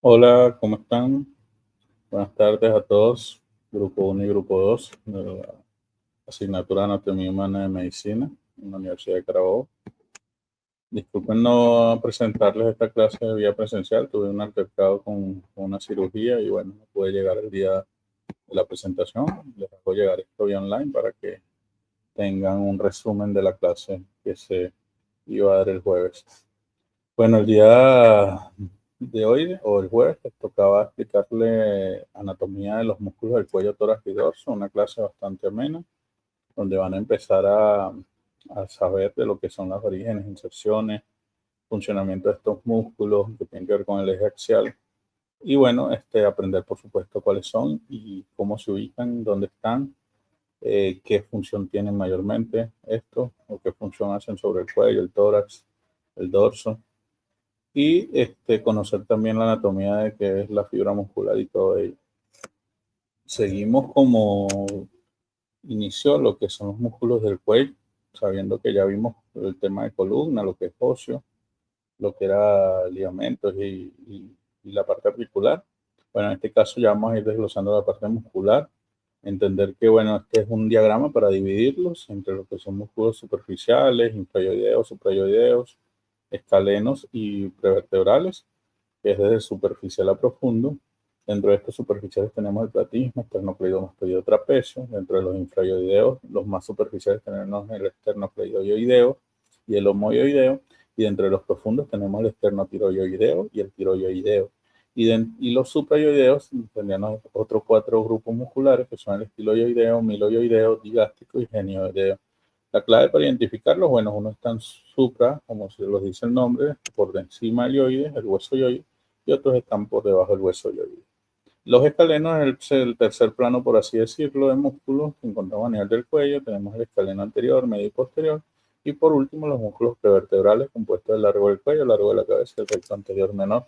Hola, ¿cómo están? Buenas tardes a todos. Grupo 1 y Grupo 2 de la asignatura de Anatomía Humana de Medicina en la Universidad de Carabobo. Disculpen no presentarles esta clase de vía presencial. Tuve un altercado con una cirugía y bueno, no pude llegar el día de la presentación. Les hago llegar esto vía online para que tengan un resumen de la clase que se iba a dar el jueves. Bueno, el día de hoy o el jueves les tocaba explicarle anatomía de los músculos del cuello, tórax y dorso, una clase bastante amena, donde van a empezar a saber de lo que son los orígenes, inserciones, funcionamiento de estos músculos que tienen que ver con el eje axial. Y bueno, aprender por supuesto cuáles son y cómo se ubican, dónde están, qué función tienen mayormente estos, o qué función hacen sobre el cuello, el tórax, el dorso y conocer también la anatomía de qué es la fibra muscular y todo ello. Seguimos como inicio lo que son los músculos del cuello, sabiendo que ya vimos el tema de columna, lo que es óseo, lo que era ligamentos y la parte articular. Bueno, en este caso ya vamos a ir desglosando la parte muscular, entender que, bueno, este es un diagrama para dividirlos entre lo que son músculos superficiales, infrayoideos, suprayoideos, escalenos y prevertebrales, que es desde superficial a profundo. Dentro de estos superficiales tenemos el platismo, esternocleidomastoideo, trapecio. Dentro de los infrayoideos, los más superficiales tenemos el esternocleidoideo y el homoyoideo. Y dentro de los profundos tenemos el esternotiroideo y el tiroideo. Y los suprayoideos tendrían otros 4 grupos musculares, que son el estiloideo, miloideo, digástrico y genioideo. La clave para identificarlos, bueno, uno está en supra, como se los dice el nombre, por encima del yoide, el hueso yoide, y otros están por debajo del hueso yoide. Los escalenos es el tercer plano, por así decirlo, de músculos que encontramos a nivel del cuello. Tenemos el escaleno anterior, medio y posterior. Y por último, los músculos prevertebrales compuestos del largo del cuello, largo de la cabeza y el recto anterior menor.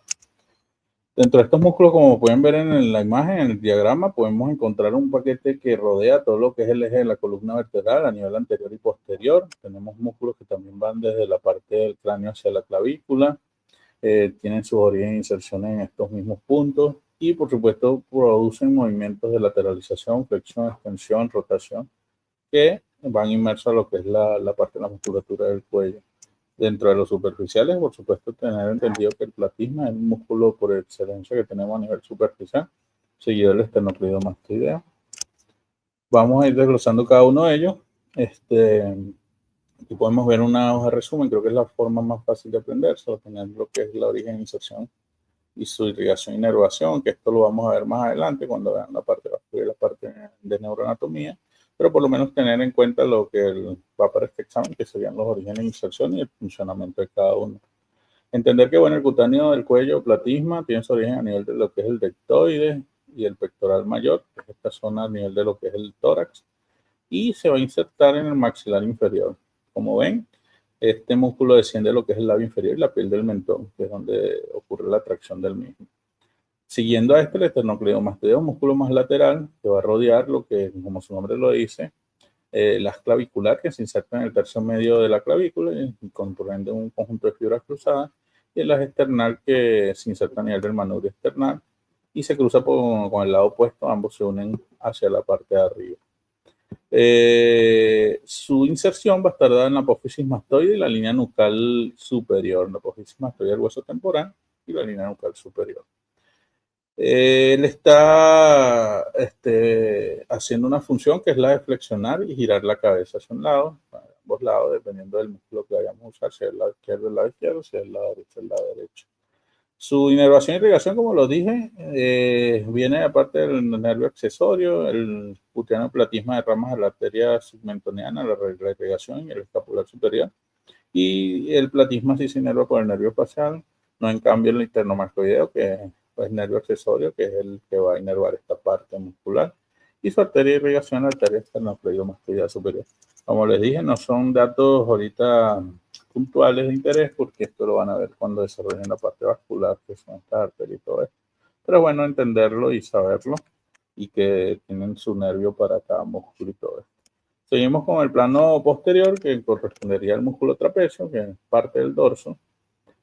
Dentro de estos músculos, como pueden ver en la imagen, en el diagrama, podemos encontrar un paquete que rodea todo lo que es el eje de la columna vertebral a nivel anterior y posterior. Tenemos músculos que también van desde la parte del cráneo hacia la clavícula, tienen sus orígenes e inserciones en estos mismos puntos y, por supuesto, producen movimientos de lateralización, flexión, extensión, rotación, que van inmersos a lo que es la parte de la musculatura del cuello. Dentro de los superficiales, por supuesto, tener entendido que el platisma es un músculo por excelencia que tenemos a nivel superficial, seguido del esternocleidomastoideo. Vamos a ir desglosando cada uno de ellos. Aquí podemos ver una hoja de resumen, creo que es la forma más fácil de aprender, solo tener lo que es la origen, inserción y su irrigación y inervación, que esto lo vamos a ver más adelante cuando vean la parte vascular y la parte de neuroanatomía, pero por lo menos tener en cuenta lo que va para este examen, que serían los orígenes, inserción y el funcionamiento de cada uno. Entender que, bueno, el cutáneo del cuello, platisma, tiene su origen a nivel de lo que es el deltoide y el pectoral mayor, que es esta zona a nivel de lo que es el tórax, y se va a insertar en el maxilar inferior. Como ven, este músculo desciende de lo que es el labio inferior y la piel del mentón, que es donde ocurre la tracción del mismo. Siguiendo a este, el esternocleidomastoideo, un músculo más lateral que va a rodear lo que, como su nombre lo dice, las claviculares, que se insertan en el tercio medio de la clavícula y comprenden un conjunto de fibras cruzadas, y el eje external, que se inserta a nivel del manubrio external y se cruza con el lado opuesto, ambos se unen hacia la parte de arriba. Su inserción va a estar dada en la apófisis mastoide y la línea nucal superior, la apófisis mastoide del hueso temporal y la línea nucal superior. Él está haciendo una función que es la de flexionar y girar la cabeza hacia un lado, a ambos lados, dependiendo del músculo que vayamos a usar, si es el lado izquierdo, el lado izquierdo, si es el lado derecho, el lado derecho. Su inervación y irrigación, como lo dije, viene aparte del nervio accesorio, el cutáneo platisma de ramas de la arteria submentoniana, la irrigación y el escapular superior. Y el platisma sí se inerva por el nervio facial, no en cambio el internomastoideo, que es nervio accesorio, que es el que va a inervar esta parte muscular. Y su arteria de irrigación, la arteria esternocleidomastoidea superior. Como les dije, no son datos ahorita puntuales de interés, porque esto lo van a ver cuando desarrollen la parte vascular, que son estas arterias y todo esto. Pero bueno, entenderlo y saberlo, y que tienen su nervio para cada músculo y todo esto. Seguimos con el plano posterior, que correspondería al músculo trapecio, que es parte del dorso.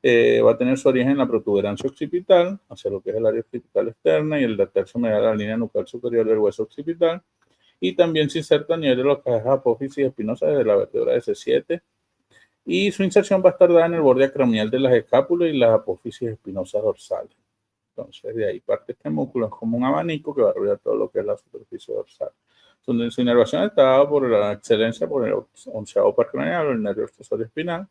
Va a tener su origen en la protuberancia occipital, hacia lo que es el área occipital externa y el tercio medial de la línea nucal superior del hueso occipital. Y también se inserta a nivel de lo que es apófisis espinosa desde la vértebra S7. Y su inserción va a estar dada en el borde acromial de las escápulas y las apófisis espinosas dorsales. Entonces, de ahí parte este músculo, es como un abanico que va a rodear todo lo que es la superficie dorsal. Su inervación está dada por la excelencia por el onceavo par craneal o el nervio accesorio espinal.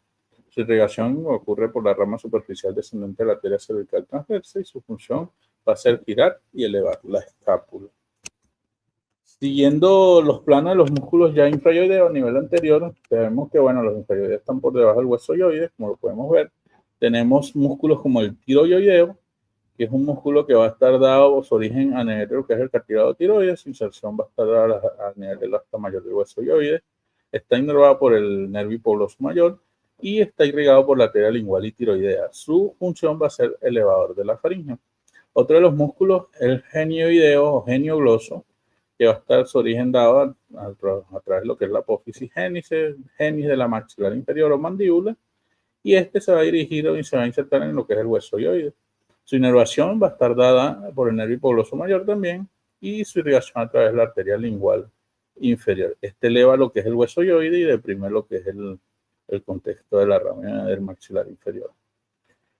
Su irrigación ocurre por la rama superficial descendente de la arteria cervical transversa y su función va a ser girar y elevar la escápula. Siguiendo los planos de los músculos ya infrayoideos a nivel anterior, vemos que bueno, los infrayoideos están por debajo del hueso yoide, como lo podemos ver. Tenemos músculos como el tiroyoideo, que es un músculo que va a estar dado su origen a nivel de lo que es el cartílago tiroides, su inserción va a estar dada a nivel del asta mayor del hueso yoide, está inervado por el nervio hipogloso mayor y está irrigado por la arteria lingual y tiroidea. Su función va a ser elevador de la faringe. Otro de los músculos es el genioideo o geniogloso, que va a estar su origen dado a través de lo que es la apófisis genis de la maxilar inferior o mandíbula, y este se va a dirigir y se va a insertar en lo que es el hueso yoide. Su inervación va a estar dada por el nervio hipogloso mayor también, y su irrigación a través de la arteria lingual inferior. Este eleva lo que es el hueso yoide y deprime lo que es el contexto de la rama del maxilar inferior.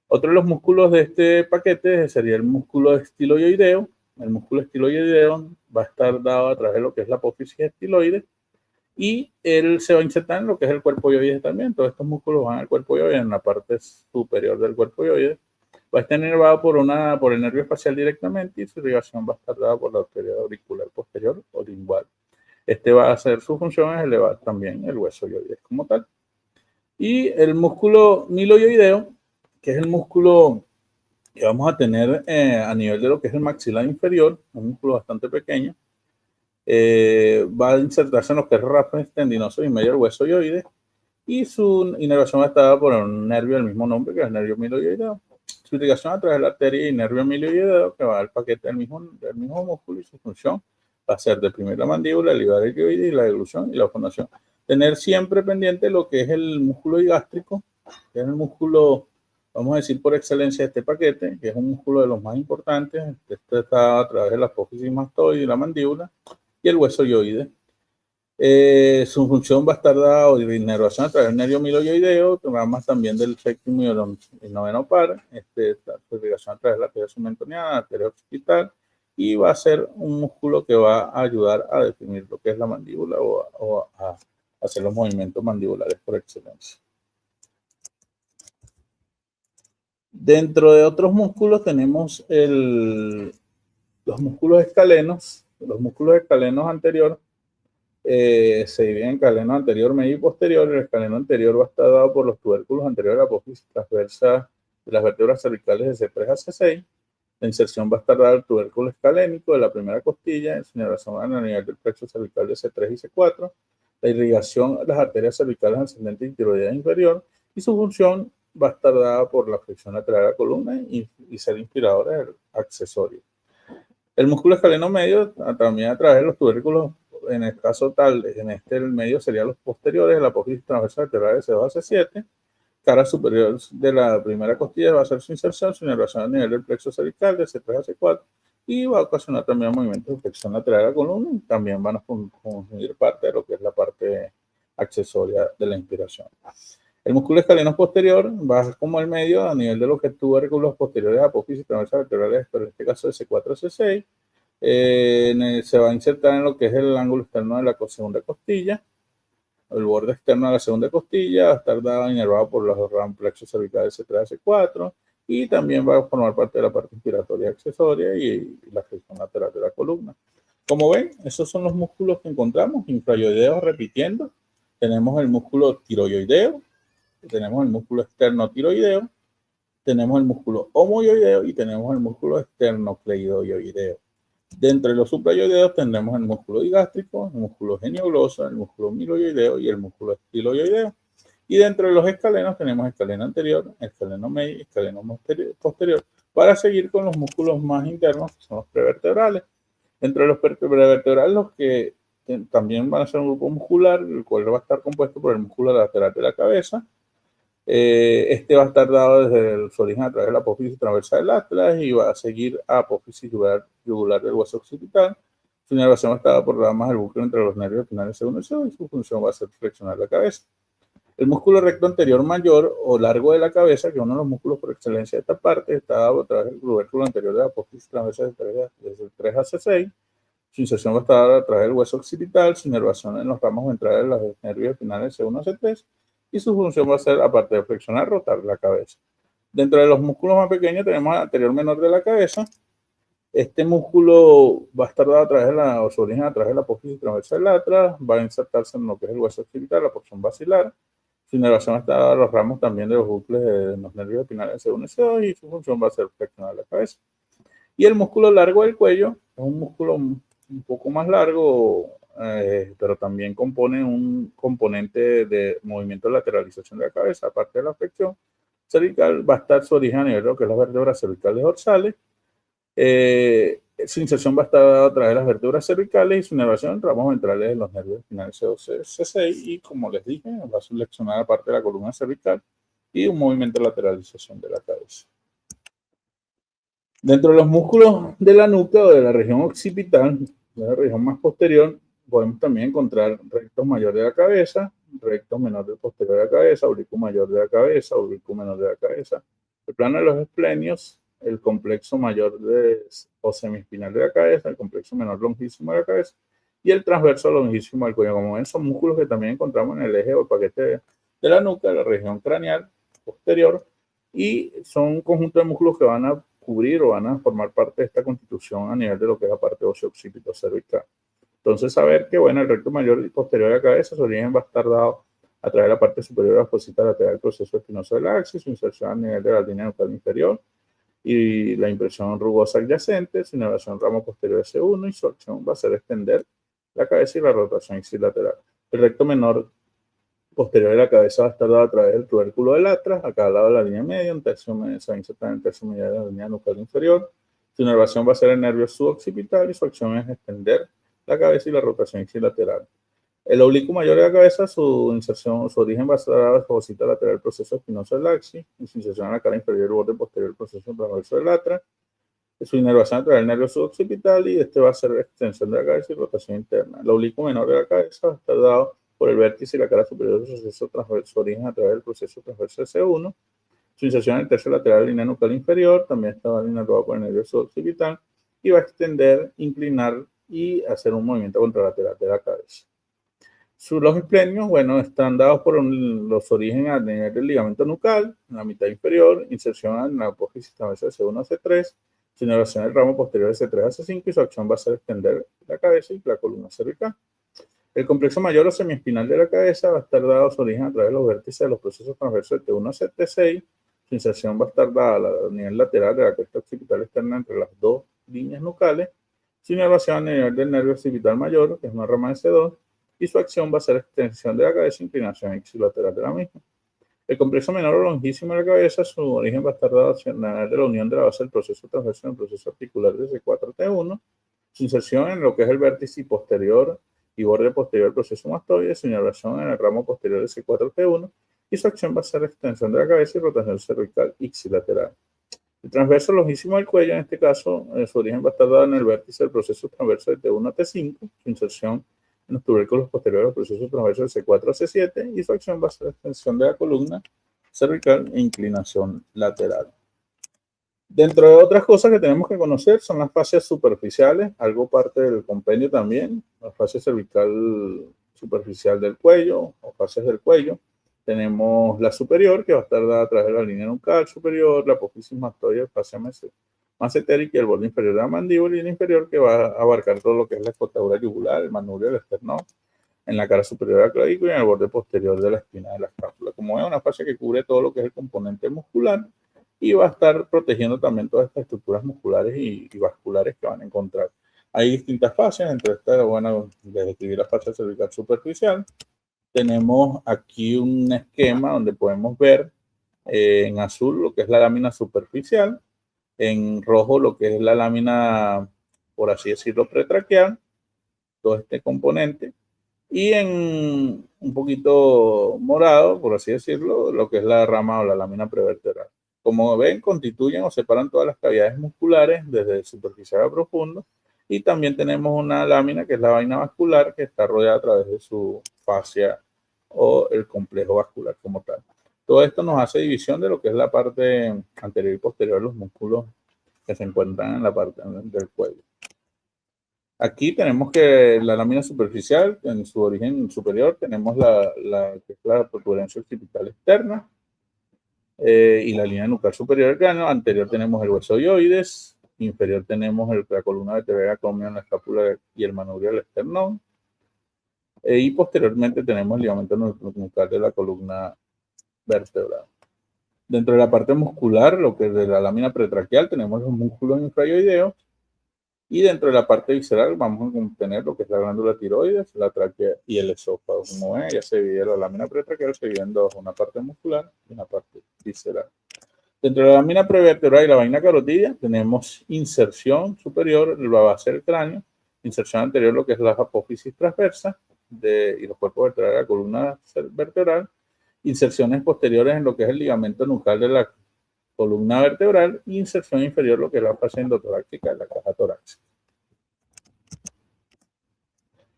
Otro de los músculos de este paquete sería el músculo estiloideo. El músculo estiloideo va a estar dado a través de lo que es la apófisis estiloide y él se va a insertar en lo que es el cuerpo yoide también. Todos estos músculos van al cuerpo yoide, en la parte superior del cuerpo yoide. Va a estar inervado por el nervio facial directamente y su irrigación va a estar dada por la arteria auricular posterior o lingual. Este va a hacer su función es elevar también el hueso yoide como tal. Y el músculo miloyoideo, que es el músculo que vamos a tener a nivel de lo que es el maxilar inferior, un músculo bastante pequeño, va a insertarse en lo que es el rafen tendinoso y medio del hueso yoide, y su inervación va a estar dada por un nervio del mismo nombre, que es el nervio miloyoideo. Su irrigación a través de la arteria y nervio miloyoideo, que va al paquete del mismo músculo, y su función va a ser deprimir la mandíbula, elevar el yoide y la deglución y la fonación. Tener siempre pendiente lo que es el músculo digástrico, que es el músculo, vamos a decir por excelencia, de este paquete, que es un músculo de los más importantes. Este está a través de la apófisis mastoide y la mandíbula y el hueso yoide. Su función va a estar dada de inervación a través del nervio miloyoideo, ramas también del séptimo y noveno par, su irrigación a través de la arteria submentoniana, la arteria occipital, y va a ser un músculo que va a ayudar a definir lo que es la mandíbula o a hacer los movimientos mandibulares por excelencia. Dentro de otros músculos tenemos los músculos escalenos. Los músculos escalenos anteriores se dividen en escaleno anterior, medio y posterior. El escaleno anterior va a estar dado por los tubérculos anteriores a la apófisis transversa de las vértebras cervicales de C3 a C6. La inserción va a estar dada al tubérculo escalénico de la primera costilla, en su inervación a nivel del plexo cervical de C3 y C4. La irrigación a las arterias cervicales ascendentes y tiroideas inferior, y su función va a estar dada por la flexión lateral de la columna y ser inspiradora del accesorio. El músculo escaleno medio también a través de los tubérculos, en el caso tal, el medio serían los posteriores de la apófisis transversa vertebral de C2 a C7. Cara superior de la primera costilla va a ser su inserción, su inervación a nivel del plexo cervical de C3 a C4, y va a ocasionar también movimientos de flexión lateral de la columna, y también van a consumir parte de lo que es la parte accesoria de la inspiración. El músculo escaleno posterior va como el medio a nivel de los tubérculos posteriores de apófisis transversa vertebrales, pero en este caso de C4 a C6. Se va a insertar en lo que es el ángulo externo de la segunda costilla. El borde externo de la segunda costilla va a estar inervado por los plexos cervicales C3 a C4, y también va a formar parte de la parte inspiratoria accesoria y la flexión lateral de la columna. Como ven, esos son los músculos que encontramos infrayoideos. Repitiendo, tenemos el músculo tiroideo, tenemos el músculo externo tiroideo, tenemos el músculo homoyoideo y tenemos el músculo esternocleidoyoideo. Dentro de los suprayoideos tendremos el músculo digástrico, el músculo geniogloso, el músculo miloyoideo y el músculo estiloyoideo. Y dentro de los escalenos tenemos escaleno anterior, escaleno medio y escaleno posterior, para seguir con los músculos más internos, que son los prevertebrales. Dentro de los prevertebrales, los que también van a ser un grupo muscular, el cual va a estar compuesto por el músculo lateral de la cabeza, Este va a estar dado desde su origen a través de la apófisis transversa del atlas y va a seguir a apófisis yugular del hueso occipital. Su inervación está dada por ramas del bucle entre los nervios finales segundo y segundo, y su función va a ser flexionar la cabeza. El músculo recto anterior mayor o largo de la cabeza, que es uno de los músculos por excelencia de esta parte, está dado a través del tubérculo anterior de la apófisis transversa desde el 3 a C6. Su inserción va a estar a través del hueso occipital, su inervación en los ramos ventrales de los nervios finales C1 a C3, y su función va a ser, aparte de flexionar, rotar la cabeza. Dentro de los músculos más pequeños tenemos el anterior menor de la cabeza. Este músculo va a estar dado a través de su origen a través de la apófisis transversa del atlas, va a insertarse en lo que es el hueso occipital, la porción basilar. Su inervación está dada a los ramos también de los bucles de los nervios espinales C1 y C2, y su función va a ser flexionar la cabeza. Y el músculo largo del cuello es un músculo un poco más largo, pero también compone un componente de movimiento de lateralización de la cabeza, aparte de la flexión cervical. Va a estar su origen a nivel de lo que es las vértebras cervicales dorsales. Su inserción va a estar a través de las vértebras cervicales y su inervación en ramos ventrales de los nervios espinales C2, C6, y como les dije, va a seleccionar parte de la columna cervical y un movimiento de lateralización de la cabeza. Dentro de los músculos de la nuca o de la región occipital, la región más posterior, podemos también encontrar recto mayor de la cabeza, recto menor del posterior de la cabeza, oblicuo mayor de la cabeza, oblicuo menor de la cabeza, el plano de los esplenios, el complexo mayor o semiespinal de la cabeza, el complexo menor longísimo de la cabeza y el transverso longísimo del cuello. Como ven, son músculos que también encontramos en el eje o paquete de la nuca, la región craneal posterior, y son un conjunto de músculos que van a cubrir o van a formar parte de esta constitución a nivel de lo que es la parte óseo-occipito cervical. Entonces, saber que, bueno, el recto mayor y posterior de la cabeza, su origen va a estar dado a través de la parte superior de la fosita lateral del proceso espinoso del axis, su inserción a nivel de la línea nucal inferior y la impresión rugosa adyacente, su inervación ramo posterior S1, y su acción va a ser extender la cabeza y la rotación ipsilateral. El recto menor posterior de la cabeza va a estar dado a través del tubérculo del atlas, a cada lado de la línea media, un tercio medio, se va a insertar en el tercio medio de la línea nucal inferior. Su inervación va a ser el nervio suboccipital y su acción es extender la cabeza y la rotación ipsilateral. El oblicuo mayor de la cabeza, su inserción, su origen va a ser a la fosita lateral del proceso espinoso del axis, y su inserción a la cara inferior y borde posterior del proceso transverso del atlas. Su inervación a través del nervio suboccipital, y este va a ser extensión de la cabeza y rotación interna. El oblicuo menor de la cabeza va a estar dado por el vértice y la cara superior del proceso transverso, origen a través del proceso transverso S1. Su inserción en el tercio lateral de la línea nucal inferior también está inervado por el nervio suboccipital y va a extender, inclinar y hacer un movimiento contralateral de la cabeza. Los esplenios, bueno, están dados por los orígenes a nivel del ligamento nucal, en la mitad inferior, inserción en la apófisis transversa de C1 a C3, su inervación del ramo posterior de C3 a C5, y su acción va a ser extender la cabeza y la columna cervical. El complejo mayor o semiespinal de la cabeza va a estar dado su origen a través de los vértices de los procesos transversos de T1 a T6. Su inserción va a estar dada a nivel lateral de la cresta occipital externa entre las dos líneas nucales. Su inervación a nivel del nervio occipital mayor, que es una rama de C2, y su acción va a ser extensión de la cabeza e inclinación ipsilateral de la misma. El complejo menor o longísimo de la cabeza, su origen va a estar dado a nivel de la unión de la base del proceso transverso en el proceso articular de C4 a T1. Su inserción en lo que es el vértice posterior y borde posterior del proceso mastoide, su inervación en el ramo posterior de C4 T1, y su acción va a ser extensión de la cabeza y rotación cervical ipsilateral. El transverso longísimo del cuello, en este caso, su origen va a estar dado en el vértice del proceso transverso de T1 a T5, su inserción en los tubérculos posteriores del proceso transverso de C4 a C7, y su acción va a ser extensión de la columna cervical e inclinación lateral. Dentro de otras cosas que tenemos que conocer son las fascias superficiales, algo parte del compendio también, la fascia cervical superficial del cuello o fascias del cuello. Tenemos la superior, que va a estar dada a través de la línea nucal superior, la apófisis mastoide, fascia masentérica y el borde inferior de la mandíbula, y la inferior, que va a abarcar todo lo que es la escotadura yugular, el manubrio, el esternón, en la cara superior de la clavícula y en el borde posterior de la espina de la escápula. Como es una fascia que cubre todo lo que es el componente muscular, y va a estar protegiendo también todas estas estructuras musculares y vasculares que van a encontrar. Hay distintas fascias, entre estas, bueno, les describí la fascia cervical superficial. Tenemos aquí un esquema donde podemos ver en azul lo que es la lámina superficial, en rojo lo que es la lámina, por así decirlo, pretraqueal, todo este componente. Y en un poquito morado, por así decirlo, lo que es la rama o la lámina prevertebral. Como ven, constituyen o separan todas las cavidades musculares desde el superficial a profundo. Y también tenemos una lámina que es la vaina vascular, que está rodeada a través de su fascia o el complejo vascular como tal. Todo esto nos hace división de lo que es la parte anterior y posterior de los músculos que se encuentran en la parte del cuello. Aquí tenemos que la lámina superficial, en su origen superior, tenemos la protuberancia occipital externa y la línea nucal superior del cráneo. Anterior tenemos el hueso oioides, inferior tenemos la columna vertebral acromion, la escápula y el manubrio del esternón. Y posteriormente tenemos el ligamento nucal de la columna vertebral. Dentro de la parte muscular, lo que es de la lámina pretraqueal, tenemos los músculos infraoideos. Y dentro de la parte visceral vamos a tener lo que es la glándula tiroides, la tráquea y el esófago. Como ven, ya se divide la lámina pretraqueal, se divide en dos, una parte muscular y una parte visceral. Dentro de la lámina prevertebral y la vaina carotidia tenemos inserción superior, la base del cráneo, inserción anterior, lo que es la apófisis transversa y los cuerpos vertebrales de la columna vertebral, inserciones posteriores en lo que es el ligamento nucal de la columna vertebral y inserción inferior, lo que es la fascia endotorácica de la caja torácica.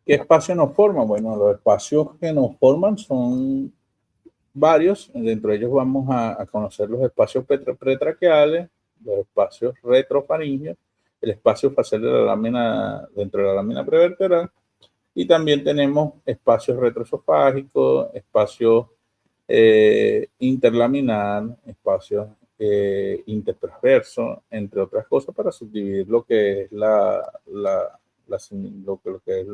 ¿Qué espacio nos forma? Bueno, los espacios que nos forman son varios. Dentro de ellos vamos a conocer los espacios pretraqueales, los espacios retrofaringeos, el espacio facial de la lámina dentro de la lámina prevertebral, y también tenemos espacios retroesofágicos, espacios interlaminar, espacios intertransversos, entre otras cosas, para subdividir lo que es lo que es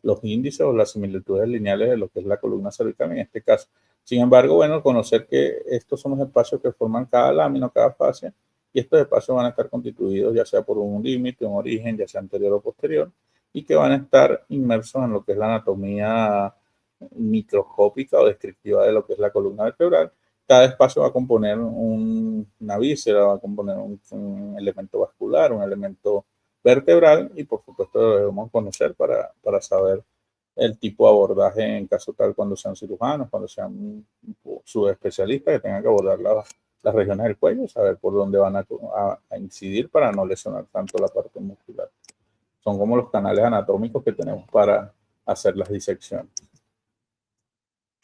los índices o las similitudes lineales de lo que es la columna cervical en este caso. Sin embargo, bueno, conocer que estos son los espacios que forman cada lámina, cada fascia, y estos espacios van a estar constituidos ya sea por un límite, un origen, ya sea anterior o posterior, y que van a estar inmersos en lo que es la anatomía microscópica o descriptiva de lo que es la columna vertebral. Cada espacio va a componer una víscera, va a componer un elemento vascular, un elemento vertebral, y por supuesto lo debemos conocer para saber el tipo de abordaje en caso tal cuando sean cirujanos, cuando sean subespecialistas que tengan que abordar las regiones del cuello, saber por dónde van a incidir para no lesionar tanto la parte muscular. Son como los canales anatómicos que tenemos para hacer las disecciones.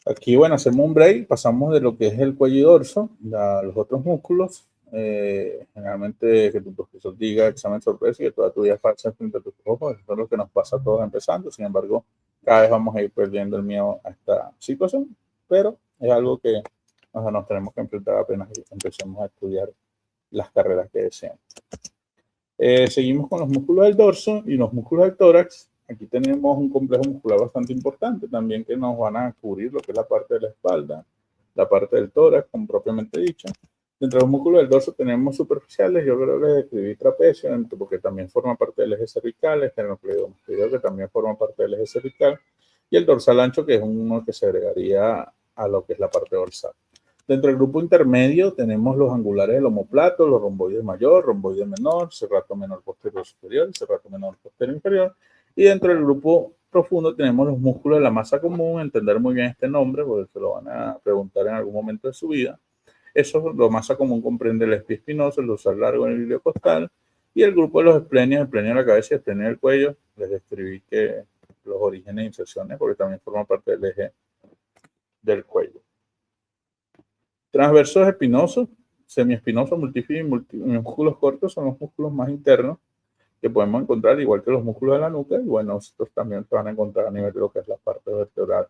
Aquí, bueno, hacemos un break, pasamos de lo que es el cuello y dorso a los otros músculos. Generalmente que tu profesor diga examen sorpresa y que toda tu vida falsa frente a tus ojos, eso es lo que nos pasa a todos empezando. Sin embargo, cada vez vamos a ir perdiendo el miedo a esta situación, pero es algo que nos tenemos que enfrentar apenas empecemos a estudiar las carreras que desean. Seguimos con los músculos del dorso y los músculos del tórax. Aquí tenemos un complejo muscular bastante importante también que nos van a cubrir lo que es la parte de la espalda, la parte del tórax, como propiamente dicho. Dentro de los músculos del dorso tenemos superficiales, yo creo que les describí trapecio, porque también forma parte del eje cervical, esternocleidomastoideo, que también forma parte del eje cervical, y el dorsal ancho, que es uno que se agregaría a lo que es la parte dorsal. Dentro del grupo intermedio tenemos los angulares del omóplato, los romboides mayor, romboide menor, serrato menor posterior superior, serrato menor posterior inferior. Y dentro del grupo profundo tenemos los músculos de la masa común, entender muy bien este nombre porque se lo van a preguntar en algún momento de su vida. Eso, la masa común comprende el espinoso, el dorsal largo, el ilio costal, y el grupo de los esplenios, el esplenio de la cabeza y el esplenio del cuello. Les describí que los orígenes e inserciones, porque también forman parte del eje del cuello. Transversos espinosos, semiespinosos, músculos cortos son los músculos más internos que podemos encontrar, igual que los músculos de la nuca, y bueno, estos también se van a encontrar a nivel de lo que es la parte vertebral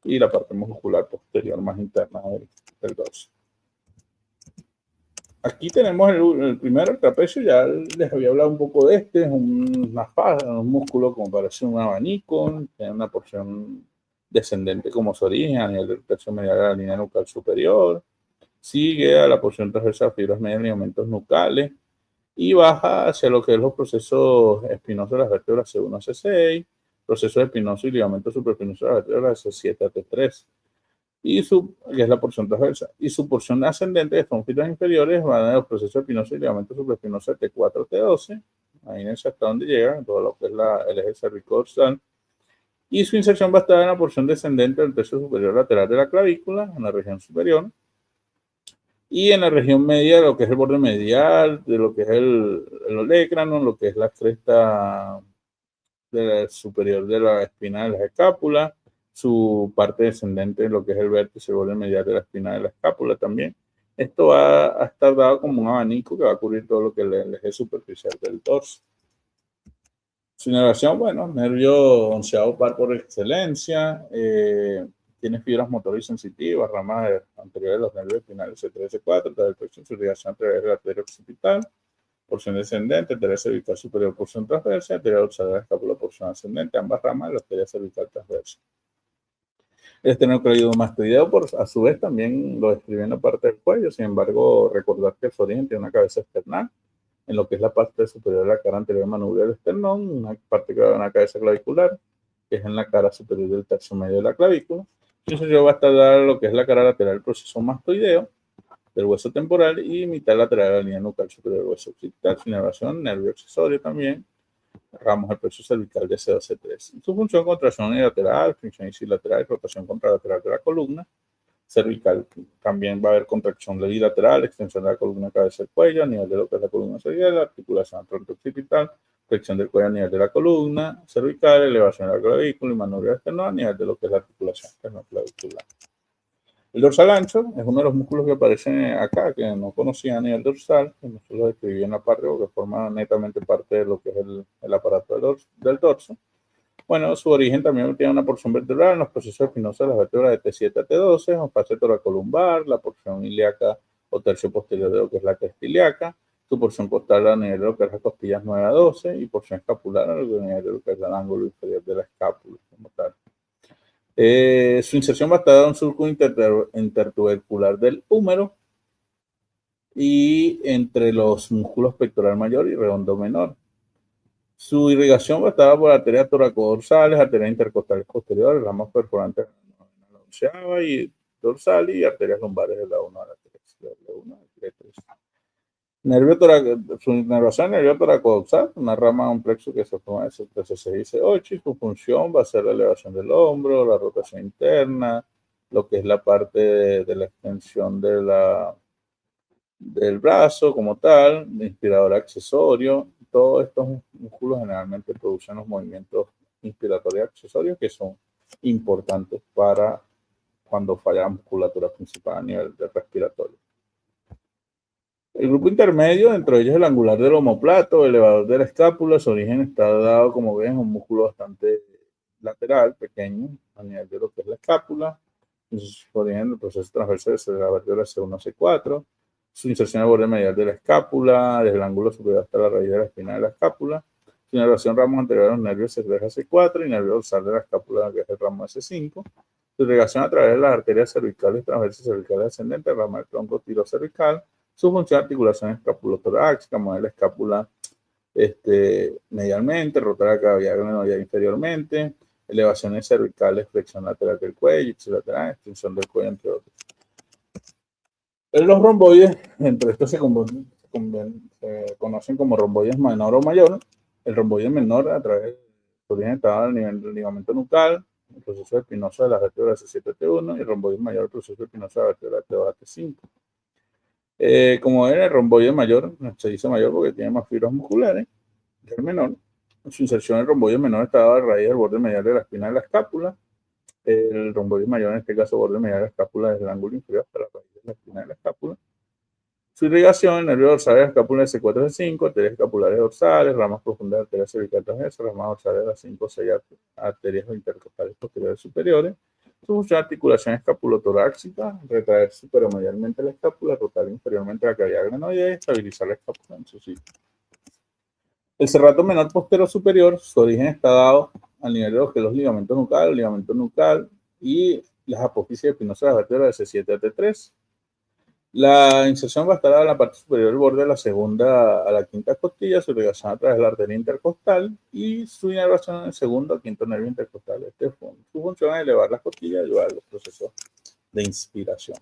y la parte muscular posterior más interna del dorso. Aquí tenemos el primero, el trapecio, ya les había hablado un poco de este, es un músculo como parece un abanico, tiene una porción descendente como su origen a nivel del tercio medial de la línea nucal superior, sigue a la porción transversal de fibras medias y ligamentos nucales y baja hacia lo que es los procesos espinosos de las vértebras C1 a C6, procesos espinosos y ligamentos supraespinosos de las vértebras C7 a T3, que es la porción transversal. Y su porción ascendente, que son fibras inferiores, van a los procesos espinosos y ligamentos supraespinosos de T4 a T12. Imagínense hasta dónde llega, todo lo que es el eje cervicodorsal. Y su inserción va a estar en la porción descendente del tercio superior lateral de la clavícula, en la región superior, y en la región media de lo que es el borde medial, de lo que es el olecrano, lo que es la cresta superior de la espina de la escápula, su parte descendente, lo que es el vértice, el borde medial de la espina de la escápula también. Esto va a estar dado como un abanico que va a cubrir todo lo que es el eje superficial del torso. Su inervación, bueno, nervio onceavo par por excelencia, tiene fibras motoras sensitivas, ramas anteriores de los nervios espinales C3 y C4, tras el plexo, su irrigación a través de la arteria occipital, porción descendente, arteria cervical superior, porción transversa, arteria dorsal de la escápula, porción ascendente, ambas ramas de la arteria cervical transversa. El esternocleidomastoideo, a su vez, también lo describe en la parte del cuello, sin embargo, recordar que su origen tiene una cabeza external, en lo que es la parte superior de la cara anterior manubrio del esternón, una parte que va en la cabeza clavicular, que es en la cara superior del tercio medio de la clavícula. Entonces yo va a estar dado lo que es la cara lateral del proceso mastoideo, del hueso temporal, y mitad lateral de la línea nucal superior del hueso occipital, su inervación, nervio accesorio también, ramos del plexo cervical de C2-C3. Su función, contracción unilateral, fricción isilateral, rotación contralateral de la columna cervical. También va a haber contracción bilateral, extensión de la columna cabeza del cuello a nivel de lo que es la columna cervical, articulación tronco-occipital, flexión del cuello a nivel de la columna cervical, elevación de la clavícula y manubrio esternón a nivel de lo que es la articulación esternoclavicular. El dorsal ancho es uno de los músculos que aparecen acá, que no conocía a nivel dorsal, que nosotros lo describí en la parte, porque forma netamente parte de lo que es el aparato del dorso. Bueno, su origen también tiene una porción vertebral en los procesos espinosos de las vértebras de T7 a T12, fascia toracolumbar, la porción ilíaca o tercio posterior de lo que es la cresta ilíaca, su porción costal a nivel de lo que es las costillas 9 a 12 y porción escapular a nivel de lo que es el ángulo inferior de la escápula, como tal. Su inserción va a estar en un surco intertubercular del húmero y entre los músculos pectoral mayor y redondo menor. Su irrigación va a estar por arterias toracodorsales, arterias intercostales posteriores, ramas perforantes de la onceava y dorsal y arterias lumbares de la 1 a la 3. De la 1 a la 3. Su inervación nervio toracodorsal, una rama de un plexo que se forma de C6 y C8, y su función va a ser la elevación del hombro, la rotación interna, lo que es la parte de la extensión del brazo como tal, de inspirador accesorio. Todos estos músculos generalmente producen los movimientos inspiratorios accesorios que son importantes para cuando falla la musculatura principal a nivel de respiratorio. El grupo intermedio, dentro de ellos el angular del omóplato, elevador de la escápula, su origen está dado, como ven, un músculo bastante lateral, pequeño, a nivel de lo que es la escápula. Su origen del proceso transversal de la vértebra C1 a C4. Su inserción al borde medial de la escápula, desde el ángulo superior hasta la raíz de la espina de la escápula. Su inervación ramos anteriores a los nervios C3 a C4 y nervio dorsal de la escápula, que es el ramo S5. Su irrigación a través de las arterias cervicales transversas cervicales ascendentes, rama del tronco tiro cervical. Su función de articulación escapulotorácica, mueve la escápula medialmente, rotar la cavidad glenoidea inferiormente, elevaciones cervicales, flexión lateral del cuello, ipsilateral, extensión del cuello, entre otros. Los romboides, entre estos se conocen como romboides menor o mayor. El romboide menor, a través de su origen, estaba al nivel del ligamento nucal, el proceso espinoso de las vértebras C7-T1, y el romboide mayor, el proceso espinoso de la vértebra T2-T5. Como ven, el romboide mayor se dice mayor porque tiene más fibras musculares que el menor. Su inserción en el romboide menor estaba a raíz del borde medial de la espina de la escápula. El romboide mayor, en este caso, borde medial de la escápula desde el ángulo inferior hasta la raíz de la espina de la escápula. Su irrigación, el nervio dorsal de la escápula de C4 a C5, arterias escapulares dorsales, ramas profundas de arterias cervicales transversas, ramas dorsales de las 5 o 6 arterias intercostales posteriores superiores. Su función de articulación escapulotorácica, retraer superomedialmente la escápula, rotar inferiormente la cavidad glenoidea y estabilizar la escápula en su sitio. El serrato menor postero superior, su origen está dado al nivel de lo que los ligamentos nucal, el ligamento nucal y las apófisis espinosas de las vértebras de C7 a T3. La inserción va a estar en la parte superior del borde de la segunda a la quinta costilla, su irrigación a través de la arteria intercostal y su inervación en el segundo al quinto nervio intercostal. Su función es elevar las costillas y ayudar a los procesos de inspiración.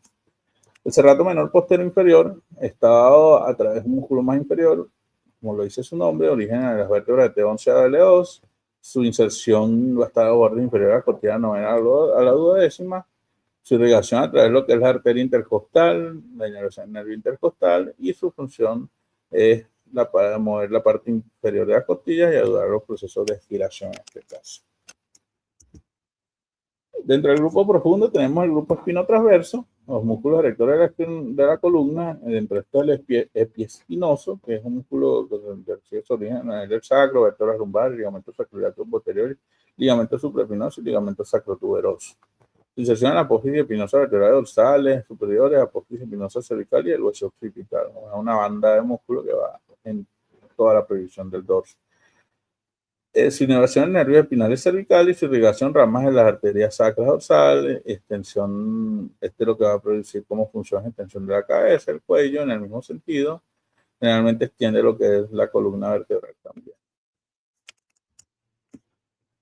El serrato menor postero inferior está dado a través de un músculo más inferior, como lo dice su nombre, origen de las vértebras de T11 a L2, Su inserción va a estar a borde inferior a la costilla novena a la duodécima. Su irrigación a través de lo que es la arteria intercostal, la inervación del nervio intercostal, y su función es para mover la parte inferior de las costillas y ayudar a los procesos de estiración en este caso. Dentro del grupo profundo tenemos el grupo espinotransverso, los músculos erectores de la columna. Dentro de esto el epiespinoso, que es un músculo que recibe su origen en el sacro, vértebras lumbares, ligamentos sacroiliacos posteriores, ligamentos supraespinosos y ligamentos sacrotuberosos. Su inserción en la apófisis espinosa vertebral dorsales superiores, apófisis espinosa cervical y el hueso occipital. Una banda de músculo que va en toda la proyección del dorso. Su inervación en nervios espinales cervicales y su irrigación ramas en las arterias sacras dorsales, extensión, este es lo que va a producir como función extensión de la cabeza, el cuello, en el mismo sentido. Generalmente extiende lo que es la columna vertebral también.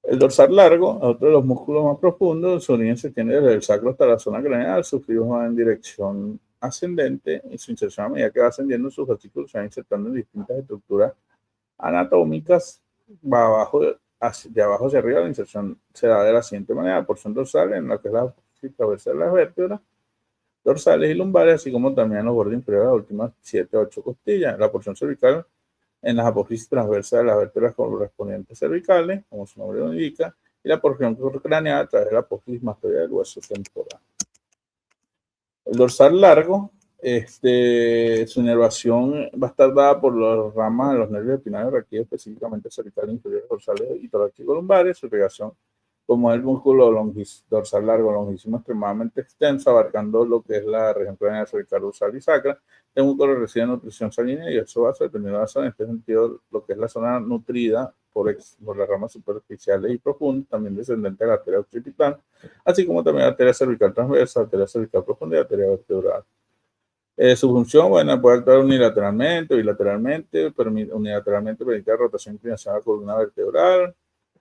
El dorsal largo, otro de los músculos más profundos, su origen se extiende desde el sacro hasta la zona craneal, sus fibras van en dirección ascendente y su inserción a medida que va ascendiendo, sus artículos se van insertando en distintas estructuras anatómicas. Va abajo, de abajo hacia arriba, la inserción se da de la siguiente manera: porción dorsal, en la que es la cabeza de las vértebras dorsales y lumbares, así como también en los bordes inferiores de las últimas 7 o 8 costillas. La porción cervical en las apófisis transversas de las vértebras correspondientes cervicales, como su nombre lo indica, y la porción craneal a través de la apófisis mastoidea del hueso temporal. El dorsal largo, su inervación va a estar dada por las ramas de los nervios espinales requeridos, específicamente cervicales, inferiores, dorsales y torácicos lumbares. Su irrigación, como el músculo dorsal largo longicisimo extremadamente extenso, abarcando lo que es la región craneal, cervical, dorsal y sacra. El músculo recibe nutrición sanguínea y eso va a dependiendo de la zona. En este sentido, lo que es la zona nutrida por las ramas superficiales y profundas, también descendente de la arteria occipital, así como también la arteria cervical transversa, arteria cervical profunda y arteria vertebral. Su función, bueno, puede actuar unilateralmente o bilateralmente. Unilateralmente permite la rotación e inclinación a la columna vertebral,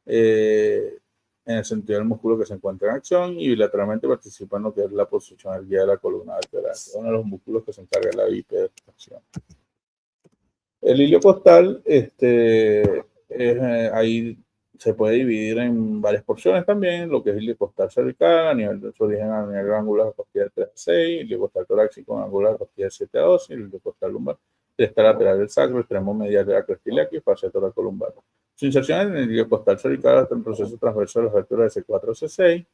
en el sentido del músculo que se encuentra en acción, y bilateralmente participa en lo que es la posición erguida de la columna vertebral, uno de los músculos que se encarga de la biperostación. El ilio costal, ahí se puede dividir en varias porciones también, lo que es el ilio costal cervical, a nivel de su origen a nivel ángulo de costilla de 3 a 6, ilio costal torácico, ángulo de costilla de 7 a 12, y el ilio costal lumbar, cresta lateral del sacro, extremo medial de la cresta ilíaca y fascia toracolumbar. Su inserción en el ilio costal cervical hasta el proceso transverso de las vértebras de C4 a C6,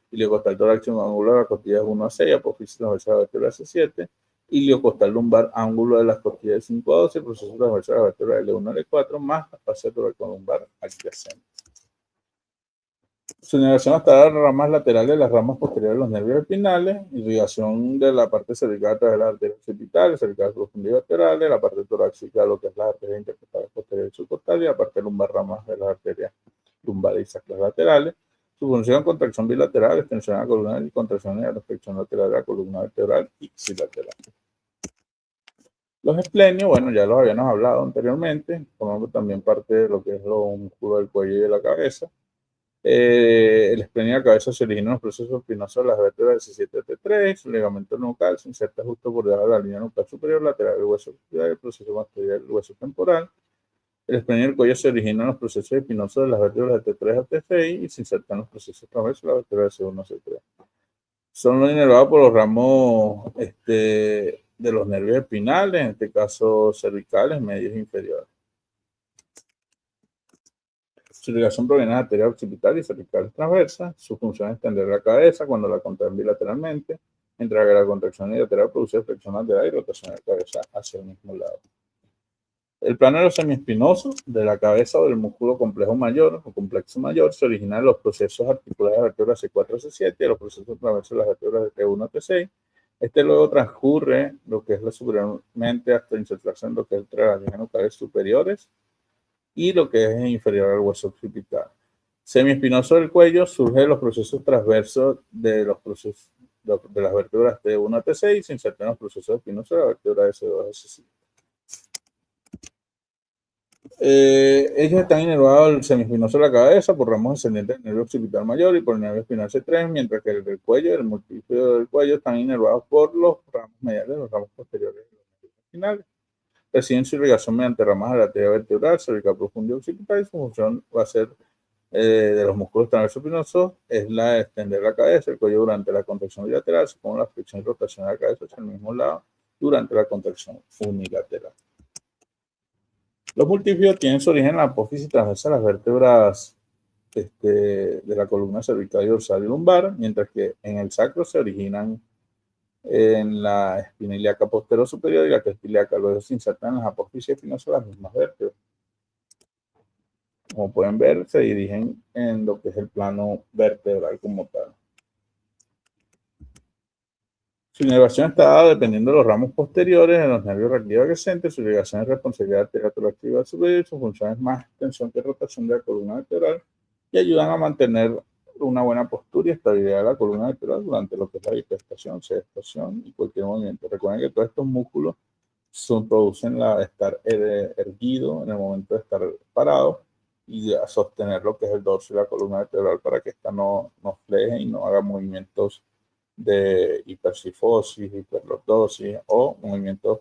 ilio costal torácico, ángulo de la costilla de 1 a 6, apófisis transversal de la vértebra C7, ilio costal lumbar, ángulo de las costillas de 5 a 12, proceso transversal de la vértebra L1 a L4, más la fascia toracolumbar adyacente. Su inervación hasta las ramas laterales, las ramas posteriores de los nervios espinales, irrigación de la parte cervical a través de las arterias occipitales, cervicales profundas y vertebrales, la parte torácica, lo que es las arterias intercostales posteriores y subcostales, y la parte lumbar, ramas de las arterias lumbares y sacras laterales. Su función: contracción bilateral, extensión de la columna y contracción y reflexión lateral de la columna vertebral ipsilateral. Los esplenios, bueno, ya los habíamos hablado anteriormente, forman también parte de lo que es los músculos del cuello y de la cabeza. El esplenio de la cabeza se origina en los procesos espinosos de las vértebras de C7 a T3, el ligamento nucal se inserta justo por debajo de la línea nucal superior lateral del hueso occipital, el proceso mastoideo del hueso temporal. El esplenio del cuello se origina en los procesos espinosos de las vértebras de T3 a T6 y se inserta en los procesos transversos de las vértebras de C1 a C3. Son inervados por los ramos de los nervios espinales, en este caso cervicales, medios e inferiores. Su irrigación proviene de la arteria occipital y cervical transversa. Su función es extender la cabeza cuando la contraen bilateralmente, mientras que la contracción unilateral produce flexión lateral y rotación de la cabeza hacia el mismo lado. El plano semiespinoso de la cabeza o del músculo complejo mayor o complexo mayor se origina en los procesos articulares de las vértebras C4 a C7 y los procesos transversos de las vértebras de T1 a T6. Luego transcurre lo que es la superiormente hasta insertarse en lo que es entre las líneas nucleares superiores y lo que es inferior al hueso occipital. Semiespinoso del cuello surge de los procesos transversos de las vértebras T1 a T6 y se inserta en los procesos espinosos de la vértebra de C2 a C5. Ellos están inervados al semiespinoso de la cabeza por ramos ascendentes del nervio occipital mayor y por el nervio espinal C3, mientras que el del cuello y el multífido del cuello están inervados por los ramos mediales, los ramos posteriores de los nervios espinales. Reciben su irrigación mediante ramas de la arteria vertebral, cervical profunda y occipital, y su función va a ser de los músculos transverso-espinosos es la de extender la cabeza, el cuello durante la contracción bilateral, así como la flexión y rotación de la cabeza hacia el mismo lado durante la contracción unilateral. Los multífidos tienen su origen en la apófisis transversal, las vértebras de la columna cervical y dorsal y lumbar, mientras que en el sacro se originan en la espina ilíaca posterior superior y la cresta ilíaca. Luego se insertan en las apófisis espinosas las mismas vértebras. Como pueden ver, se dirigen en lo que es el plano vertebral como tal. Su inervación está dada dependiendo de los ramos posteriores de los nervios reactivos adyacentes. Su irrigación es responsabilidad arterioactiva superior. Su función es más tensión que rotación de la columna vertebral y ayudan a mantener una buena postura y estabilidad de la columna vertebral durante lo que es la bifurcación, sedestación y cualquier movimiento. Recuerden que todos estos músculos producen la de estar erguido en el momento de estar parado y a sostener lo que es el dorso y la columna vertebral para que ésta no fleje y no haga movimientos de hipercifosis, hiperlordosis o movimientos